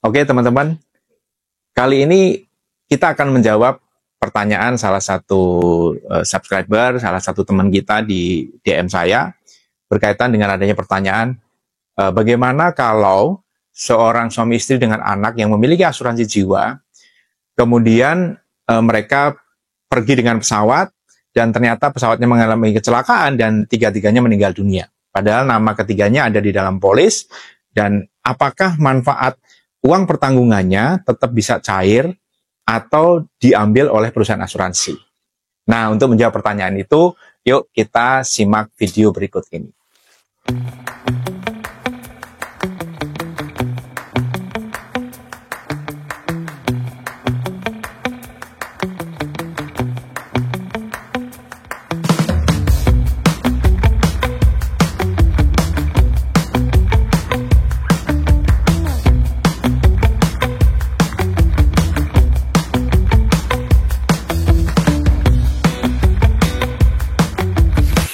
Oke teman-teman, kali ini kita akan menjawab pertanyaan salah satu subscriber, salah satu teman kita di DM saya berkaitan dengan adanya pertanyaan bagaimana kalau seorang suami istri dengan anak yang memiliki asuransi jiwa, kemudian mereka pergi dengan pesawat dan ternyata pesawatnya mengalami kecelakaan dan tiga-tiganya meninggal dunia. Padahal nama ketiganya ada di dalam polis, dan apakah manfaat uang pertanggungannya tetap bisa cair atau diambil oleh perusahaan asuransi? Nah, untuk menjawab pertanyaan itu, yuk kita simak video berikut ini.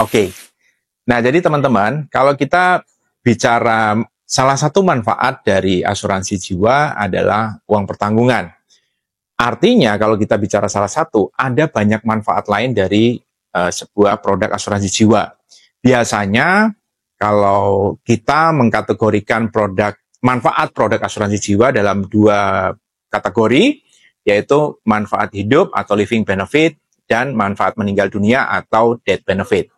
Oke, nah jadi teman-teman, kalau kita bicara salah satu manfaat dari asuransi jiwa adalah uang pertanggungan. Artinya kalau kita bicara salah satu, ada banyak manfaat lain dari sebuah produk asuransi jiwa. Biasanya kalau kita mengkategorikan manfaat produk asuransi jiwa dalam dua kategori, yaitu manfaat hidup atau living benefit dan manfaat meninggal dunia atau death benefit.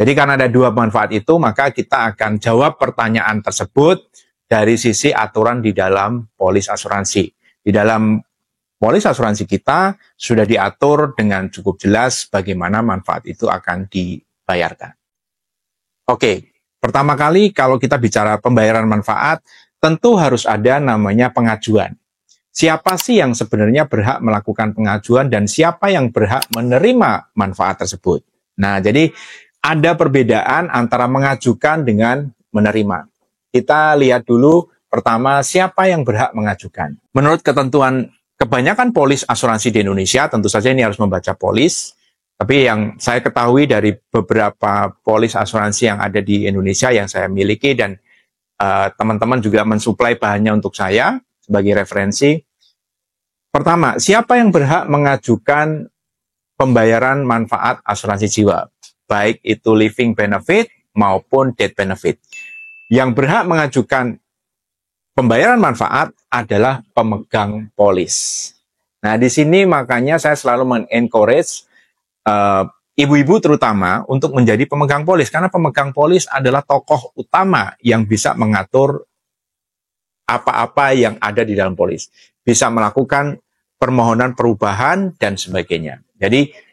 Jadi karena ada dua manfaat itu, maka kita akan jawab pertanyaan tersebut dari sisi aturan di dalam polis asuransi. Di dalam polis asuransi kita sudah diatur dengan cukup jelas bagaimana manfaat itu akan dibayarkan. Oke, pertama kali kalau kita bicara pembayaran manfaat, tentu harus ada namanya pengajuan. Siapa sih yang sebenarnya berhak melakukan pengajuan dan siapa yang berhak menerima manfaat tersebut? Nah, jadi ada perbedaan antara mengajukan dengan menerima. Kita lihat dulu pertama siapa yang berhak mengajukan. Menurut ketentuan kebanyakan polis asuransi di Indonesia, tentu saja ini harus membaca polis, tapi yang saya ketahui dari beberapa polis asuransi yang ada di Indonesia yang saya miliki dan teman-teman juga mensuplai bahannya untuk saya sebagai referensi. Pertama, siapa yang berhak mengajukan pembayaran manfaat asuransi jiwa? Baik itu living benefit maupun death benefit. Yang berhak mengajukan pembayaran manfaat adalah pemegang polis. Nah, di sini makanya saya selalu men-encourage ibu-ibu terutama untuk menjadi pemegang polis, karena pemegang polis adalah tokoh utama yang bisa mengatur apa-apa yang ada di dalam polis. Bisa melakukan permohonan perubahan dan sebagainya. Jadi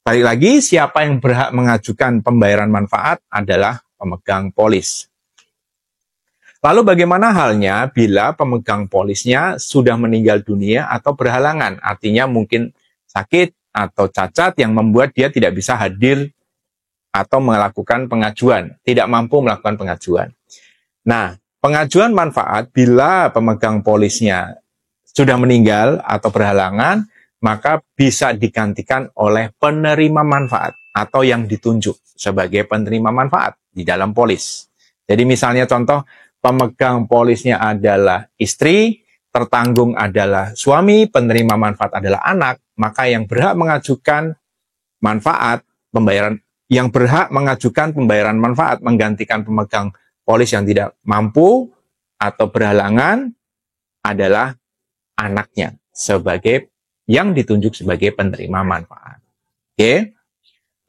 balik lagi, siapa yang berhak mengajukan pembayaran manfaat adalah pemegang polis. Lalu bagaimana halnya bila pemegang polisnya sudah meninggal dunia atau berhalangan? Artinya mungkin sakit atau cacat yang membuat dia tidak bisa hadir atau melakukan pengajuan, tidak mampu melakukan pengajuan. Nah, pengajuan manfaat bila pemegang polisnya sudah meninggal atau berhalangan, maka bisa digantikan oleh penerima manfaat atau yang ditunjuk sebagai penerima manfaat di dalam polis. Jadi misalnya contoh, pemegang polisnya adalah istri, tertanggung adalah suami, penerima manfaat adalah anak, maka yang berhak mengajukan manfaat pembayaran, yang berhak mengajukan pembayaran manfaat menggantikan pemegang polis yang tidak mampu atau berhalangan adalah anaknya sebagai yang ditunjuk sebagai penerima manfaat. Oke.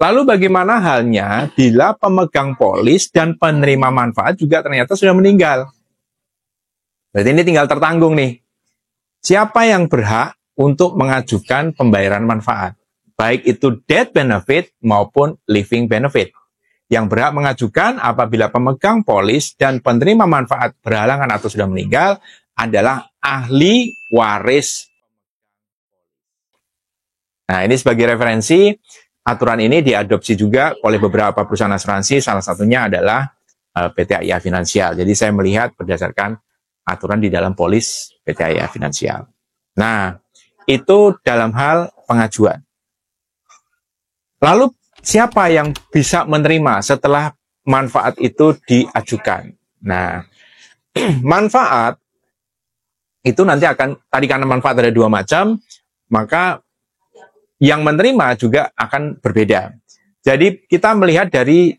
Lalu bagaimana halnya bila pemegang polis dan penerima manfaat juga ternyata sudah meninggal? Berarti ini tinggal tertanggung nih. Siapa yang berhak untuk mengajukan pembayaran manfaat? Baik itu death benefit maupun living benefit. Yang berhak mengajukan apabila pemegang polis dan penerima manfaat berhalangan atau sudah meninggal adalah ahli waris. Nah, ini sebagai referensi, aturan ini diadopsi juga oleh beberapa perusahaan asuransi, salah satunya adalah PT AIA Finansial. Jadi saya melihat berdasarkan aturan di dalam polis PT AIA Finansial. Nah, itu dalam hal pengajuan. Lalu siapa yang bisa menerima setelah manfaat itu diajukan? Nah, manfaat itu nanti akan, tadi karena manfaat ada dua macam, maka yang menerima juga akan berbeda. Jadi kita melihat dari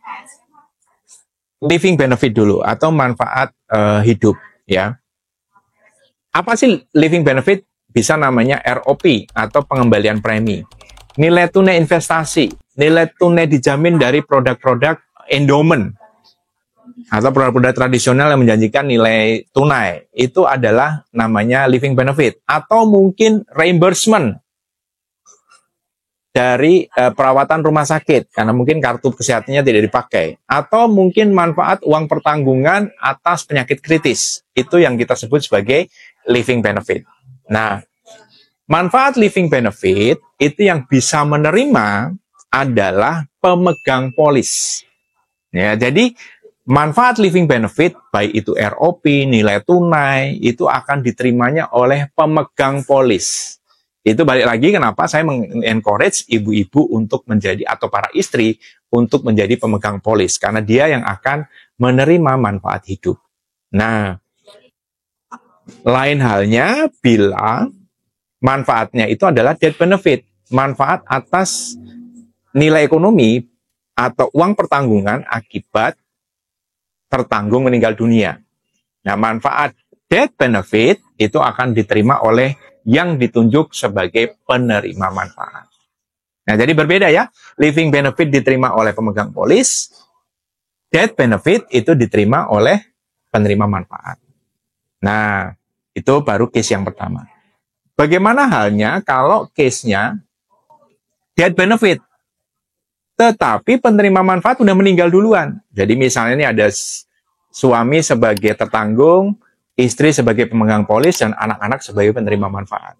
living benefit dulu atau manfaat hidup ya. Apa sih living benefit? Bisa namanya ROP atau pengembalian premi. Nilai tunai investasi, nilai tunai dijamin dari produk-produk endowment atau produk-produk tradisional yang menjanjikan nilai tunai. Itu adalah namanya living benefit. Atau mungkin reimbursement dari perawatan rumah sakit, karena mungkin kartu kesehatannya tidak dipakai. Atau mungkin manfaat uang pertanggungan atas penyakit kritis. Itu yang kita sebut sebagai living benefit. Nah, manfaat living benefit itu yang bisa menerima adalah pemegang polis. Ya, jadi manfaat living benefit, baik itu ROP, nilai tunai, itu akan diterimanya oleh pemegang polis. Itu balik lagi kenapa saya mengencourage ibu-ibu untuk menjadi, atau para istri, untuk menjadi pemegang polis. Karena dia yang akan menerima manfaat hidup. Nah, lain halnya bila manfaatnya itu adalah death benefit, manfaat atas nilai ekonomi atau uang pertanggungan akibat tertanggung meninggal dunia. Nah, manfaat death benefit itu akan diterima oleh yang ditunjuk sebagai penerima manfaat. Nah, jadi berbeda ya. Living benefit diterima oleh pemegang polis, death benefit itu diterima oleh penerima manfaat. Nah, itu baru case yang pertama. Bagaimana halnya kalau case-nya death benefit, tetapi penerima manfaat sudah meninggal duluan. Jadi misalnya ini ada suami sebagai tertanggung, istri sebagai pemegang polis, dan anak-anak sebagai penerima manfaat.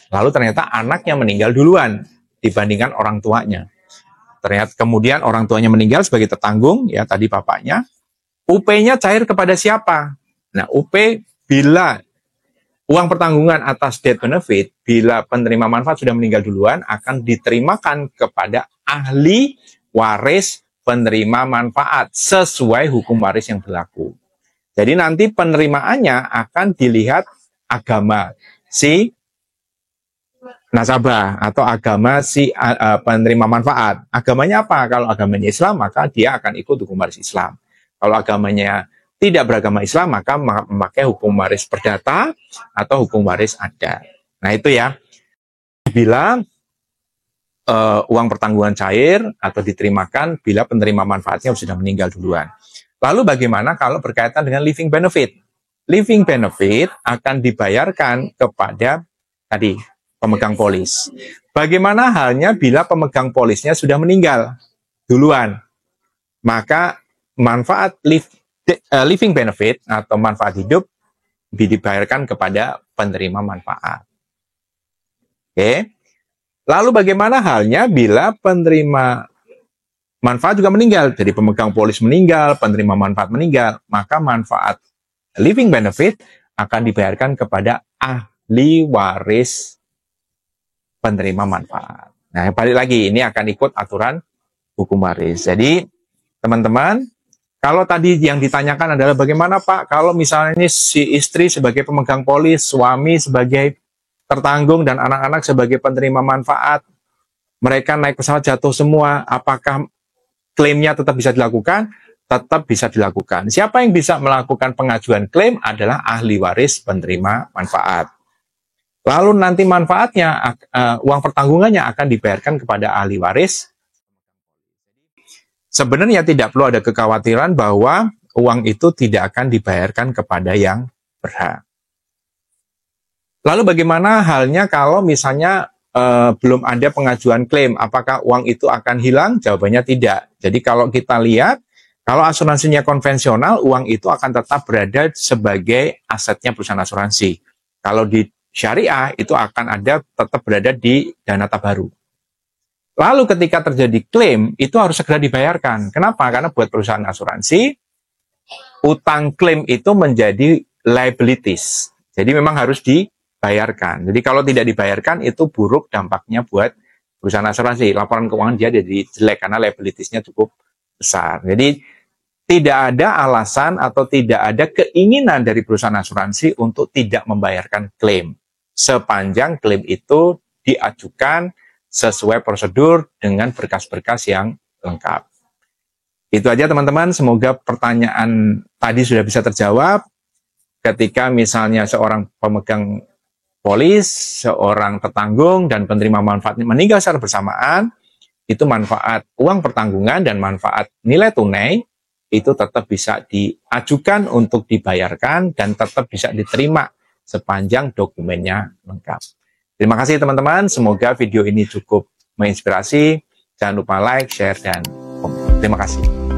Lalu ternyata anaknya meninggal duluan dibandingkan orang tuanya. Ternyata kemudian orang tuanya meninggal sebagai tertanggung, ya tadi bapaknya. UP-nya cair kepada siapa? Nah, UP bila uang pertanggungan atas death benefit, bila penerima manfaat sudah meninggal duluan, akan diterimakan kepada ahli waris penerima manfaat sesuai hukum waris yang berlaku. Jadi nanti penerimaannya akan dilihat agama si nasabah atau agama si penerima manfaat. Agamanya apa? Kalau agamanya Islam, maka dia akan ikut hukum waris Islam. Kalau agamanya tidak beragama Islam, maka memakai hukum waris perdata atau hukum waris adat. Nah, itu ya. Bila uang pertanggungan cair atau diterimakan bila penerima manfaatnya sudah meninggal duluan. Lalu bagaimana kalau berkaitan dengan living benefit? Living benefit akan dibayarkan kepada tadi pemegang polis. Bagaimana halnya bila pemegang polisnya sudah meninggal duluan? Maka manfaat living benefit atau manfaat hidup dibayarkan kepada penerima manfaat. Oke. Lalu bagaimana halnya bila penerima manfaat juga meninggal? Jadi pemegang polis meninggal, penerima manfaat meninggal, maka manfaat living benefit akan dibayarkan kepada ahli waris penerima manfaat. Nah, balik lagi, ini akan ikut aturan hukum waris. Jadi, teman-teman, kalau tadi yang ditanyakan adalah bagaimana Pak, kalau misalnya ini si istri sebagai pemegang polis, suami sebagai tertanggung, dan anak-anak sebagai penerima manfaat, mereka naik pesawat jatuh semua, apakah klaimnya tetap bisa dilakukan? Tetap bisa dilakukan. Siapa yang bisa melakukan pengajuan klaim adalah ahli waris penerima manfaat. Lalu nanti manfaatnya, uang pertanggungannya akan dibayarkan kepada ahli waris. Sebenarnya tidak perlu ada kekhawatiran bahwa uang itu tidak akan dibayarkan kepada yang berhak. Lalu bagaimana halnya kalau misalnya belum ada pengajuan klaim? Apakah uang itu akan hilang? Jawabannya tidak. Jadi kalau kita lihat, kalau asuransinya konvensional, uang itu akan tetap berada sebagai asetnya perusahaan asuransi. Kalau di syariah, itu akan ada tetap berada di dana tabaru. Lalu ketika terjadi klaim, itu harus segera dibayarkan. Kenapa? Karena buat perusahaan asuransi, utang klaim itu menjadi liabilities. Jadi memang harus dibayarkan. Jadi kalau tidak dibayarkan, itu buruk dampaknya buat perusahaan asuransi. Laporan keuangan dia jadi jelek karena liabilities-nya cukup besar. Jadi tidak ada alasan atau tidak ada keinginan dari perusahaan asuransi untuk tidak membayarkan klaim, sepanjang klaim itu diajukan sesuai prosedur dengan berkas-berkas yang lengkap. Itu aja teman-teman, semoga pertanyaan tadi sudah bisa terjawab. Ketika misalnya seorang pemegang polis, seorang tertanggung, dan penerima manfaat meninggal secara bersamaan, itu manfaat uang pertanggungan dan manfaat nilai tunai, itu tetap bisa diajukan untuk dibayarkan dan tetap bisa diterima sepanjang dokumennya lengkap. Terima kasih teman-teman, semoga video ini cukup menginspirasi. Jangan lupa like, share, dan komen. Terima kasih.